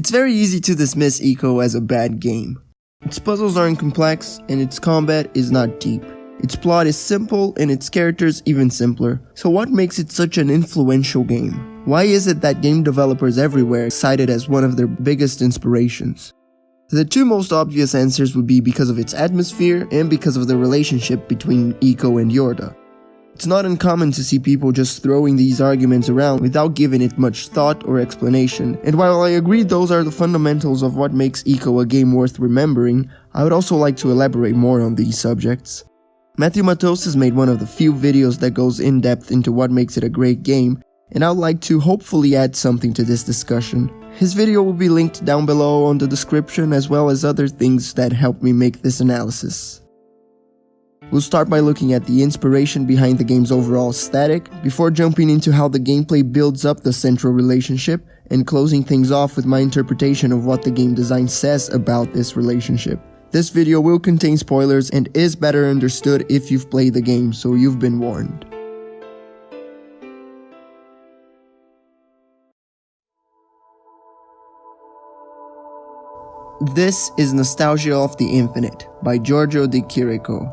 It's very easy to dismiss Ico as a bad game. Its puzzles aren't complex, and its combat is not deep. Its plot is simple, and its characters even simpler. So what makes it such an influential game? Why is it that game developers everywhere cite it as one of their biggest inspirations? The two most obvious answers would be because of its atmosphere and because of the relationship between Ico and Ueda. It's not uncommon to see people just throwing these arguments around without giving it much thought or explanation, and while I agree those are the fundamentals of what makes Ico a game worth remembering, I would also like to elaborate more on these subjects. Matthewmatosis made one of the few videos that goes in depth into what makes it a great game, and I would like to hopefully add something to this discussion. His video will be linked down below on the description, as well as other things that helped me make this analysis. We'll start by looking at the inspiration behind the game's overall aesthetic, before jumping into how the gameplay builds up the central relationship, and closing things off with my interpretation of what the game design says about this relationship. This video will contain spoilers and is better understood if you've played the game, so you've been warned. This is Nostalgia of the Infinite by Giorgio de Chirico.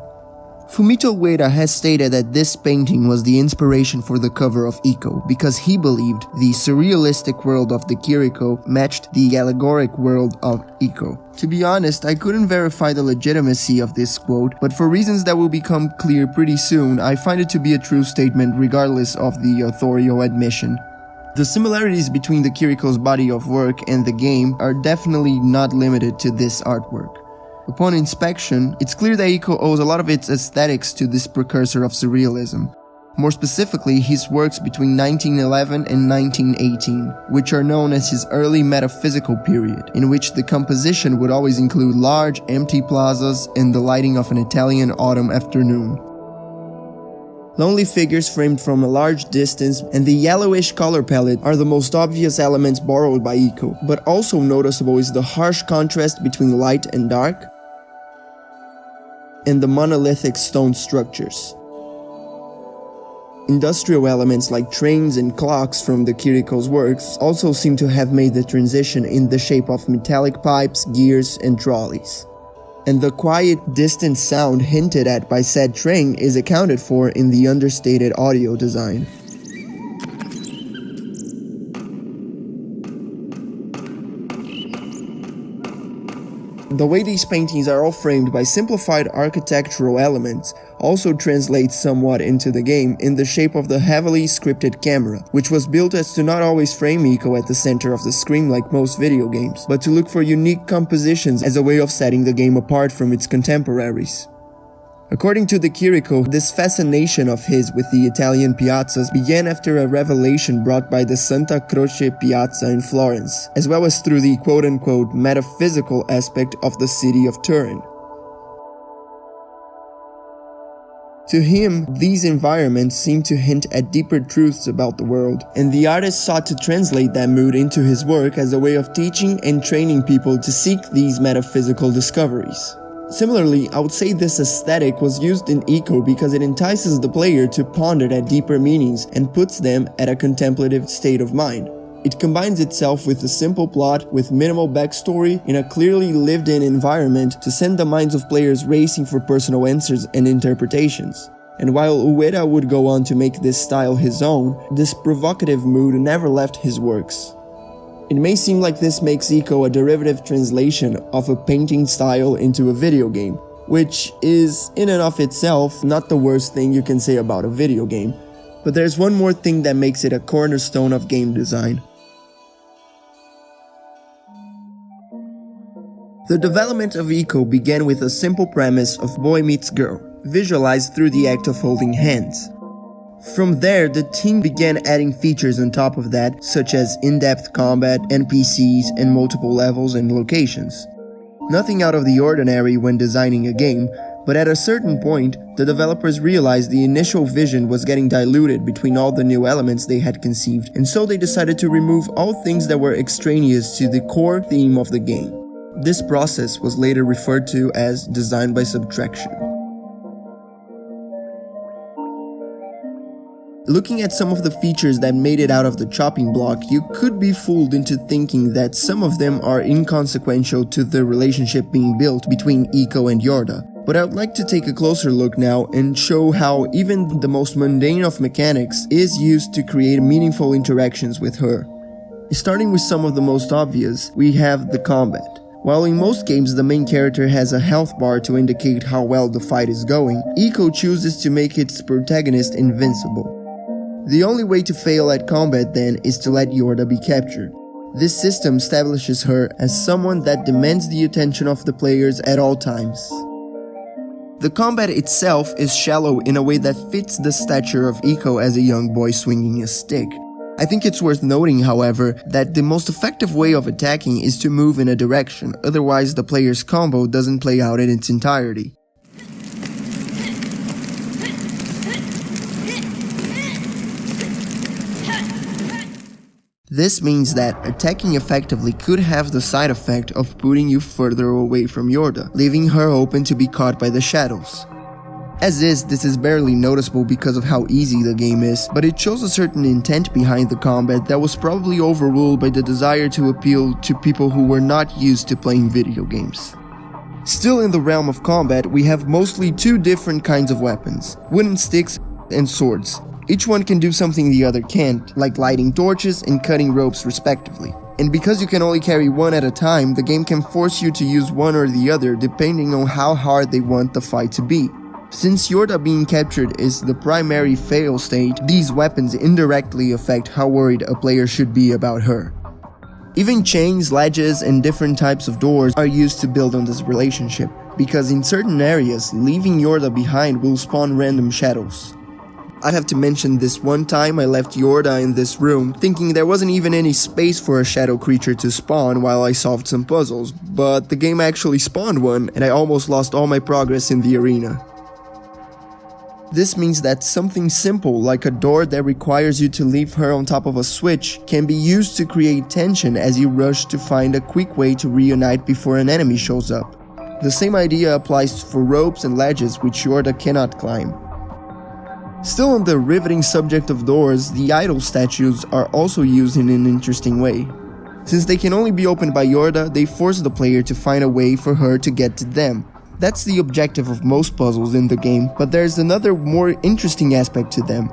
Fumito Ueda has stated that this painting was the inspiration for the cover of Ico because he believed the surrealistic world of the Chirico matched the allegoric world of Ico. To be honest, I couldn't verify the legitimacy of this quote, but for reasons that will become clear pretty soon, I find it to be a true statement regardless of the authorial admission. The similarities between the Chirico's body of work and the game are definitely not limited to this artwork. Upon inspection, it's clear that Ico owes a lot of its aesthetics to this precursor of surrealism. More specifically, his works between 1911 and 1918, which are known as his early metaphysical period, in which the composition would always include large, empty plazas and the lighting of an Italian autumn afternoon. Lonely figures framed from a large distance and the yellowish color palette are the most obvious elements borrowed by Ico, but also noticeable is the harsh contrast between light and dark, and the monolithic stone structures. Industrial elements like trains and clocks from the Chirico's works also seem to have made the transition in the shape of metallic pipes, gears, and trolleys. And the quiet, distant sound hinted at by said train is accounted for in the understated audio design. The way these paintings are all framed by simplified architectural elements also translates somewhat into the game in the shape of the heavily scripted camera, which was built as to not always frame Ico at the center of the screen like most video games, but to look for unique compositions as a way of setting the game apart from its contemporaries. According to the Chirico, this fascination of his with the Italian piazzas began after a revelation brought by the Santa Croce Piazza in Florence, as well as through the quote-unquote metaphysical aspect of the city of Turin. To him, these environments seemed to hint at deeper truths about the world, and the artist sought to translate that mood into his work as a way of teaching and training people to seek these metaphysical discoveries. Similarly, I would say this aesthetic was used in Ico because it entices the player to ponder at deeper meanings and puts them at a contemplative state of mind. It combines itself with a simple plot with minimal backstory in a clearly lived-in environment to send the minds of players racing for personal answers and interpretations. And while Ueda would go on to make this style his own, this provocative mood never left his works. It may seem like this makes Ico a derivative translation of a painting style into a video game, which is, in and of itself, not the worst thing you can say about a video game. But there's one more thing that makes it a cornerstone of game design. The development of Ico began with a simple premise of boy meets girl, visualized through the act of holding hands. From there, the team began adding features on top of that, such as in-depth combat, NPCs, and multiple levels and locations. Nothing out of the ordinary when designing a game, but at a certain point, the developers realized the initial vision was getting diluted between all the new elements they had conceived, and so they decided to remove all things that were extraneous to the core theme of the game. This process was later referred to as design by subtraction. Looking at some of the features that made it out of the chopping block, you could be fooled into thinking that some of them are inconsequential to the relationship being built between Ico and Yorda. But I would like to take a closer look now and show how even the most mundane of mechanics is used to create meaningful interactions with her. Starting with some of the most obvious, we have the combat. While in most games the main character has a health bar to indicate how well the fight is going, Ico chooses to make its protagonist invincible. The only way to fail at combat then is to let Yorda be captured. This system establishes her as someone that demands the attention of the players at all times. The combat itself is shallow in a way that fits the stature of Ico as a young boy swinging a stick. I think it's worth noting, however, that the most effective way of attacking is to move in a direction, otherwise the player's combo doesn't play out in its entirety. This means that attacking effectively could have the side effect of putting you further away from Yorda, leaving her open to be caught by the shadows. As is, this is barely noticeable because of how easy the game is, but it shows a certain intent behind the combat that was probably overruled by the desire to appeal to people who were not used to playing video games. Still in the realm of combat, we have mostly two different kinds of weapons: wooden sticks and swords. Each one can do something the other can't, like lighting torches and cutting ropes respectively. And because you can only carry one at a time, the game can force you to use one or the other depending on how hard they want the fight to be. Since Yorda being captured is the primary fail state, these weapons indirectly affect how worried a player should be about her. Even chains, ledges, and different types of doors are used to build on this relationship, because in certain areas, leaving Yorda behind will spawn random shadows. I have to mention this one time I left Yorda in this room thinking there wasn't even any space for a shadow creature to spawn while I solved some puzzles, but the game actually spawned one and I almost lost all my progress in the arena. This means that something simple like a door that requires you to leave her on top of a switch can be used to create tension as you rush to find a quick way to reunite before an enemy shows up. The same idea applies for ropes and ledges which Yorda cannot climb. Still on the riveting subject of doors, the idol statues are also used in an interesting way. Since they can only be opened by Yorda, they force the player to find a way for her to get to them. That's the objective of most puzzles in the game, but there's another more interesting aspect to them.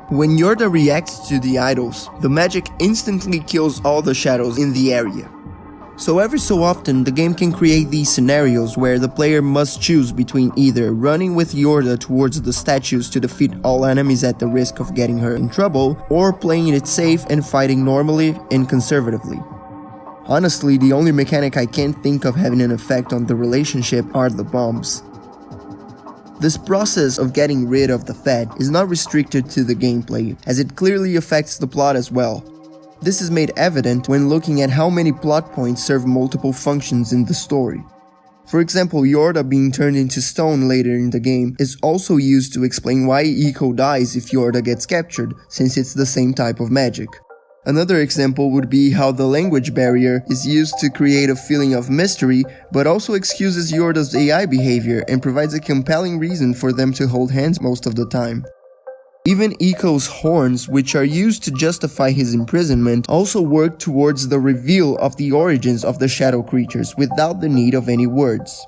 When Yorda reacts to the idols, the magic instantly kills all the shadows in the area. So every so often, the game can create these scenarios where the player must choose between either running with Yorda towards the statues to defeat all enemies at the risk of getting her in trouble, or playing it safe and fighting normally and conservatively. Honestly, the only mechanic I can't think of having an effect on the relationship are the bombs. This process of getting rid of the Fed is not restricted to the gameplay, as it clearly affects the plot as well. This is made evident when looking at how many plot points serve multiple functions in the story. For example, Yorda being turned into stone later in the game is also used to explain why Ico dies if Yorda gets captured, since it's the same type of magic. Another example would be how the language barrier is used to create a feeling of mystery, but also excuses Yorda's AI behavior and provides a compelling reason for them to hold hands most of the time. Even Ico's horns, which are used to justify his imprisonment, also work towards the reveal of the origins of the shadow creatures without the need of any words.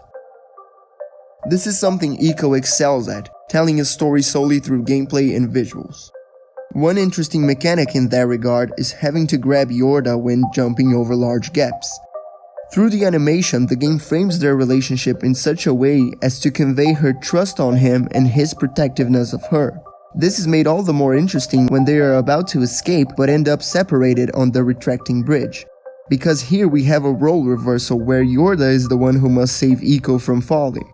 This is something Ico excels at, telling a story solely through gameplay and visuals. One interesting mechanic in that regard is having to grab Yorda when jumping over large gaps. Through the animation, the game frames their relationship in such a way as to convey her trust on him and his protectiveness of her. This is made all the more interesting when they are about to escape but end up separated on the retracting bridge. Because here we have a role reversal where Yorda is the one who must save Ico from falling.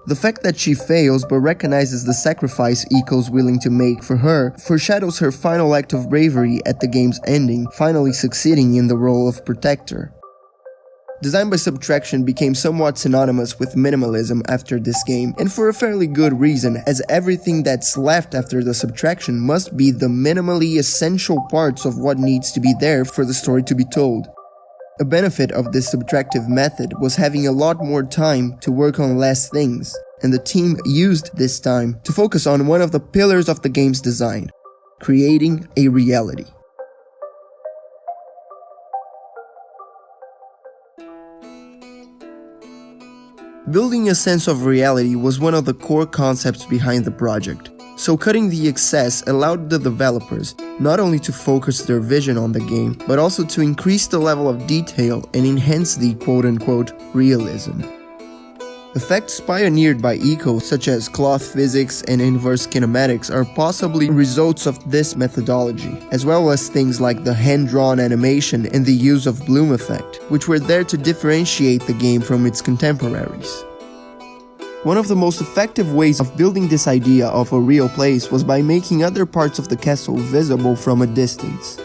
The fact that she fails but recognizes the sacrifice Ico's willing to make for her foreshadows her final act of bravery at the game's ending, finally succeeding in the role of protector. Design by Subtraction became somewhat synonymous with minimalism after this game, and for a fairly good reason, as everything that's left after the subtraction must be the minimally essential parts of what needs to be there for the story to be told. A benefit of this subtractive method was having a lot more time to work on less things, and the team used this time to focus on one of the pillars of the game's design: creating a reality. Building a sense of reality was one of the core concepts behind the project, so cutting the excess allowed the developers not only to focus their vision on the game, but also to increase the level of detail and enhance the quote-unquote realism. Effects pioneered by Ico, such as cloth physics and inverse kinematics, are possibly results of this methodology, as well as things like the hand-drawn animation and the use of bloom effect, which were there to differentiate the game from its contemporaries. One of the most effective ways of building this idea of a real place was by making other parts of the castle visible from a distance.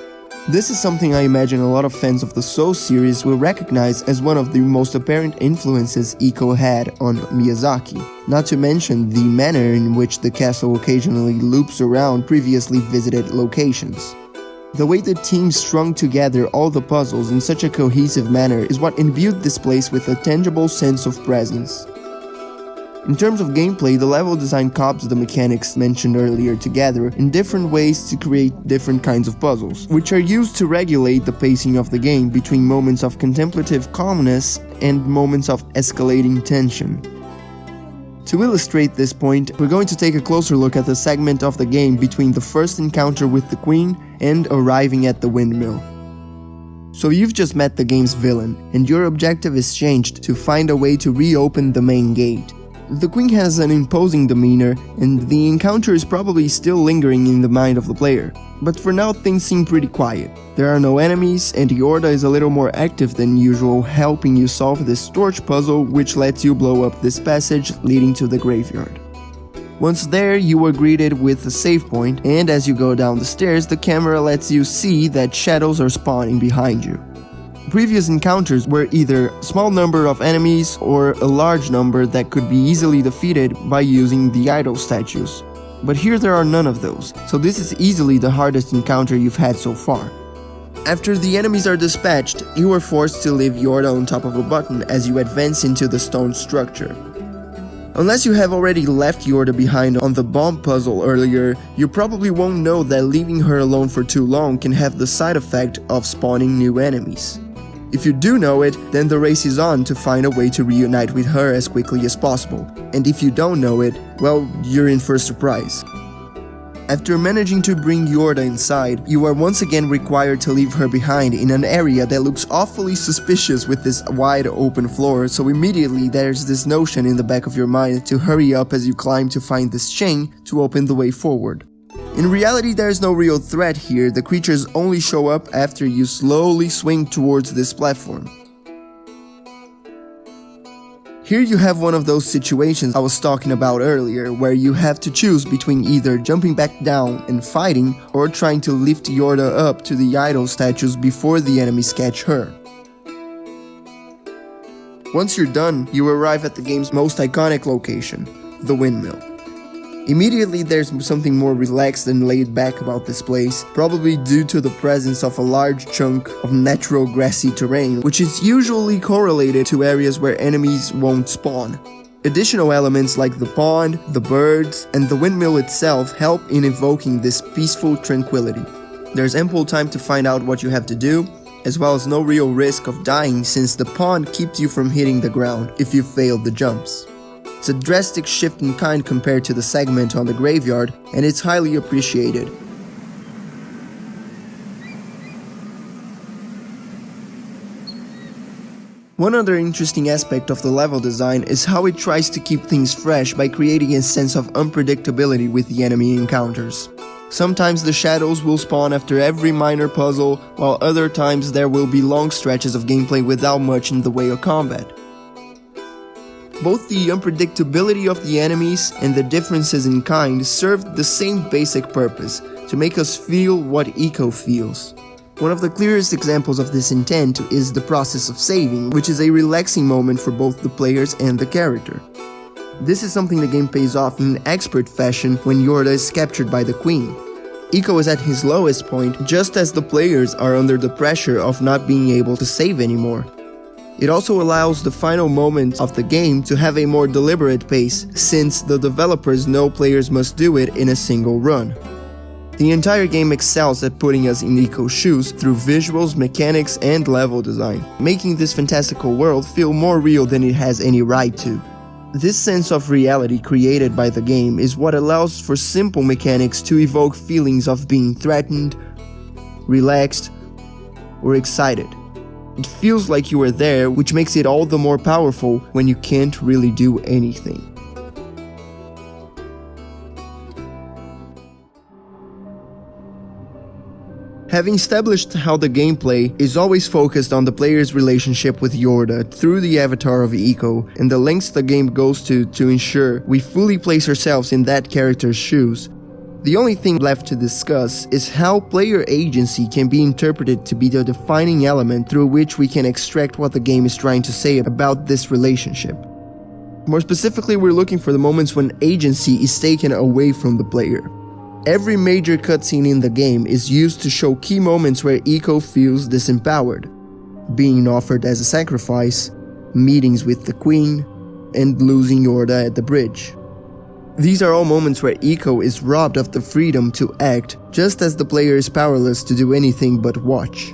This is something I imagine a lot of fans of the Soul series will recognize as one of the most apparent influences Ico had on Miyazaki, not to mention the manner in which the castle occasionally loops around previously visited locations. The way the team strung together all the puzzles in such a cohesive manner is what imbued this place with a tangible sense of presence. In terms of gameplay, the level design copies the mechanics mentioned earlier together in different ways to create different kinds of puzzles, which are used to regulate the pacing of the game between moments of contemplative calmness and moments of escalating tension. To illustrate this point, we're going to take a closer look at the segment of the game between the first encounter with the Queen and arriving at the windmill. So you've just met the game's villain, and your objective is changed to find a way to reopen the main gate. The Queen has an imposing demeanor, and the encounter is probably still lingering in the mind of the player. But for now things seem pretty quiet. There are no enemies, and Ueda is a little more active than usual, helping you solve this torch puzzle, which lets you blow up this passage leading to the graveyard. Once there, you are greeted with a save point, and as you go down the stairs, the camera lets you see that shadows are spawning behind you. Previous encounters were either a small number of enemies or a large number that could be easily defeated by using the idol statues. But here there are none of those, so this is easily the hardest encounter you've had so far. After the enemies are dispatched, you are forced to leave Ueda on top of a button as you advance into the stone structure. Unless you have already left Ueda behind on the bomb puzzle earlier, you probably won't know that leaving her alone for too long can have the side effect of spawning new enemies. If you do know it, then the race is on to find a way to reunite with her as quickly as possible. And if you don't know it, well, you're in for a surprise. After managing to bring Ueda inside, you are once again required to leave her behind in an area that looks awfully suspicious with this wide open floor, so immediately there's this notion in the back of your mind to hurry up as you climb to find this chain to open the way forward. In reality, there is no real threat here, the creatures only show up after you slowly swing towards this platform. Here you have one of those situations I was talking about earlier, where you have to choose between either jumping back down and fighting, or trying to lift Ueda up to the idol statues before the enemies catch her. Once you're done, you arrive at the game's most iconic location, the windmill. Immediately there's something more relaxed and laid back about this place, probably due to the presence of a large chunk of natural grassy terrain, which is usually correlated to areas where enemies won't spawn. Additional elements like the pond, the birds, and the windmill itself help in evoking this peaceful tranquility. There's ample time to find out what you have to do, as well as no real risk of dying since the pond keeps you from hitting the ground if you fail the jumps. It's a drastic shift in kind compared to the segment on the graveyard, and it's highly appreciated. One other interesting aspect of the level design is how it tries to keep things fresh by creating a sense of unpredictability with the enemy encounters. Sometimes the shadows will spawn after every minor puzzle, while other times there will be long stretches of gameplay without much in the way of combat. Both the unpredictability of the enemies and the differences in kind served the same basic purpose, to make us feel what Ico feels. One of the clearest examples of this intent is the process of saving, which is a relaxing moment for both the players and the character. This is something the game pays off in expert fashion when Ueda is captured by the Queen. Ico is at his lowest point just as the players are under the pressure of not being able to save anymore. It also allows the final moments of the game to have a more deliberate pace, since the developers know players must do it in a single run. The entire game excels at putting us in Ico's shoes through visuals, mechanics, and level design, making this fantastical world feel more real than it has any right to. This sense of reality created by the game is what allows for simple mechanics to evoke feelings of being threatened, relaxed, or excited. It feels like you are there, which makes it all the more powerful when you can't really do anything. Having established how the gameplay is always focused on the player's relationship with Ueda through the avatar of Ico and the lengths the game goes to ensure we fully place ourselves in that character's shoes, the only thing left to discuss is how player agency can be interpreted to be the defining element through which we can extract what the game is trying to say about this relationship. More specifically, we're looking for the moments when agency is taken away from the player. Every major cutscene in the game is used to show key moments where Ico feels disempowered. Being offered as a sacrifice, meetings with the queen, and losing Ueda at the bridge. These are all moments where Ico is robbed of the freedom to act, just as the player is powerless to do anything but watch.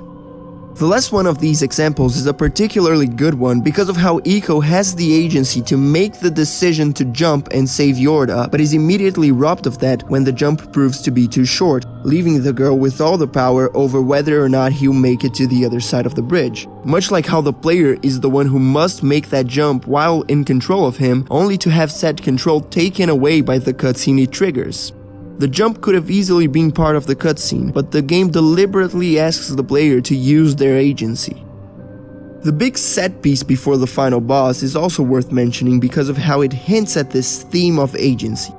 The last one of these examples is a particularly good one because of how Ico has the agency to make the decision to jump and save Ueda, but is immediately robbed of that when the jump proves to be too short, leaving the girl with all the power over whether or not he'll make it to the other side of the bridge. Much like how the player is the one who must make that jump while in control of him, only to have said control taken away by the cutscene it triggers. The jump could have easily been part of the cutscene, but the game deliberately asks the player to use their agency. The big set piece before the final boss is also worth mentioning because of how it hints at this theme of agency.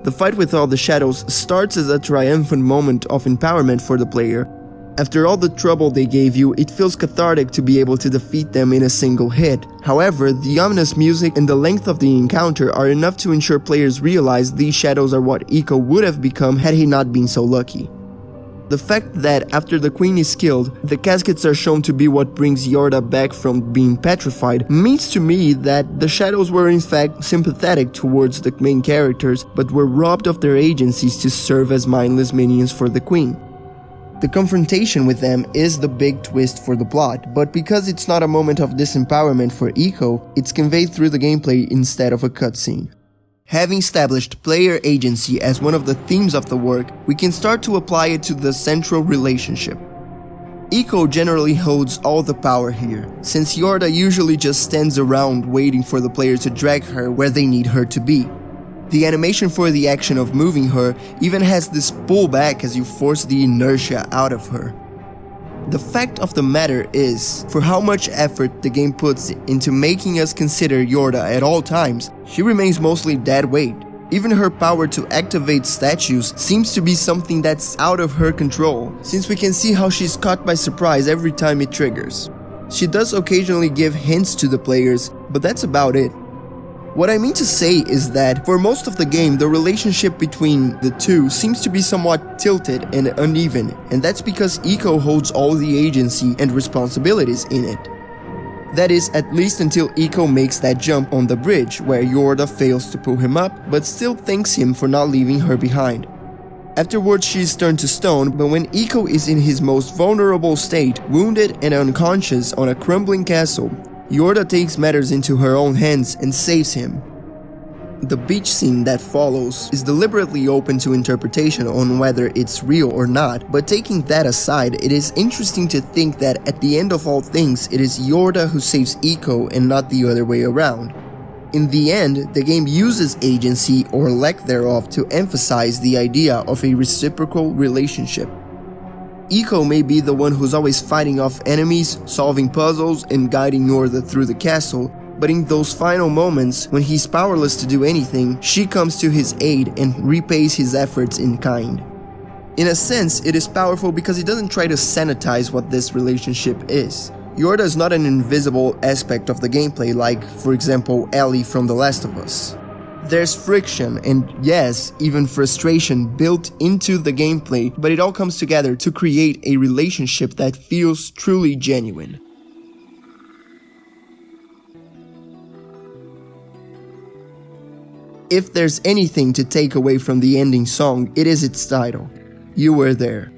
The fight with all the shadows starts as a triumphant moment of empowerment for the player. After all the trouble they gave you, it feels cathartic to be able to defeat them in a single hit. However, the ominous music and the length of the encounter are enough to ensure players realize these shadows are what Ico would have become had he not been so lucky. The fact that after the queen is killed, the caskets are shown to be what brings Ueda back from being petrified means to me that the shadows were in fact sympathetic towards the main characters, but were robbed of their agencies to serve as mindless minions for the queen. The confrontation with them is the big twist for the plot, but because it's not a moment of disempowerment for Ico, it's conveyed through the gameplay instead of a cutscene. Having established player agency as one of the themes of the work, we can start to apply it to the central relationship. Ico generally holds all the power here, since Ueda usually just stands around waiting for the player to drag her where they need her to be. The animation for the action of moving her even has this pullback as you force the inertia out of her. The fact of the matter is, for how much effort the game puts into making us consider Ueda at all times, she remains mostly dead weight. Even her power to activate statues seems to be something that's out of her control, since we can see how she's caught by surprise every time it triggers. She does occasionally give hints to the players, but that's about it. What I mean to say is that, for most of the game, the relationship between the two seems to be somewhat tilted and uneven, and that's because Ico holds all the agency and responsibilities in it. That is, at least until Ico makes that jump on the bridge, where Ueda fails to pull him up, but still thanks him for not leaving her behind. Afterwards she is turned to stone, but when Ico is in his most vulnerable state, wounded and unconscious on a crumbling castle, Ueda takes matters into her own hands and saves him. The beach scene that follows is deliberately open to interpretation on whether it's real or not, but taking that aside, it is interesting to think that at the end of all things, it is Ueda who saves Ico and not the other way around. In the end, the game uses agency or lack thereof to emphasize the idea of a reciprocal relationship. Ico may be the one who's always fighting off enemies, solving puzzles, and guiding Ueda through the castle, but in those final moments, when he's powerless to do anything, she comes to his aid and repays his efforts in kind. In a sense, it is powerful because it doesn't try to sanitize what this relationship is. Ueda is not an invisible aspect of the gameplay like, for example, Ellie from The Last of Us. There's friction and, yes, even frustration built into the gameplay, but it all comes together to create a relationship that feels truly genuine. If there's anything to take away from the ending song, it is its title. you were there.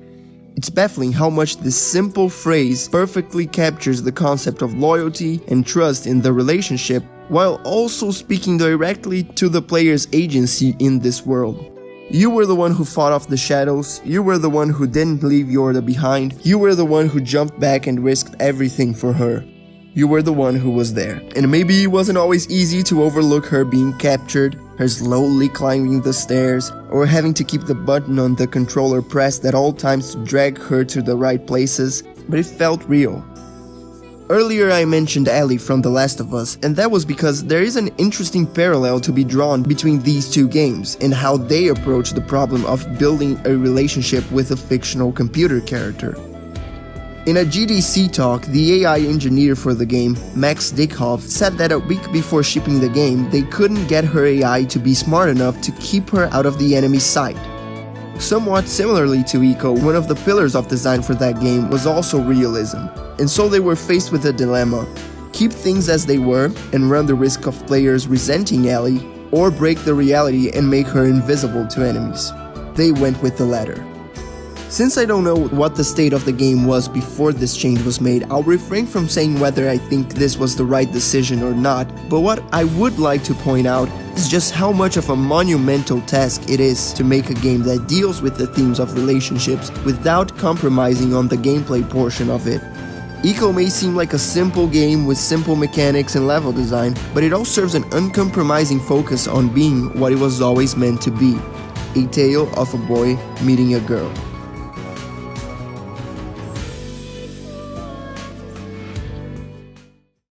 It's baffling how much this simple phrase perfectly captures the concept of loyalty and trust in the relationship, while also speaking directly to the player's agency in this world. You were the one who fought off the shadows, you were the one who didn't leave Ueda behind, you were the one who jumped back and risked everything for her. You were the one who was there. And maybe it wasn't always easy to overlook her being captured, her slowly climbing the stairs, or having to keep the button on the controller pressed at all times to drag her to the right places, but it felt real. Earlier I mentioned Ellie from The Last of Us, and that was because there is an interesting parallel to be drawn between these two games and how they approach the problem of building a relationship with a fictional computer character. In a GDC talk, the AI engineer for the game, Max Dickhoff, said that a week before shipping the game, they couldn't get her AI to be smart enough to keep her out of the enemy's sight. Somewhat similarly to Ico, one of the pillars of design for that game was also realism, and so they were faced with a dilemma: keep things as they were and run the risk of players resenting Ellie, or break the reality and make her invisible to enemies. They went with the latter. Since I don't know what the state of the game was before this change was made, I'll refrain from saying whether I think this was the right decision or not, but what I would like to point out is just how much of a monumental task it is to make a game that deals with the themes of relationships without compromising on the gameplay portion of it. Ico may seem like a simple game with simple mechanics and level design, but it all serves an uncompromising focus on being what it was always meant to be: a tale of a boy meeting a girl.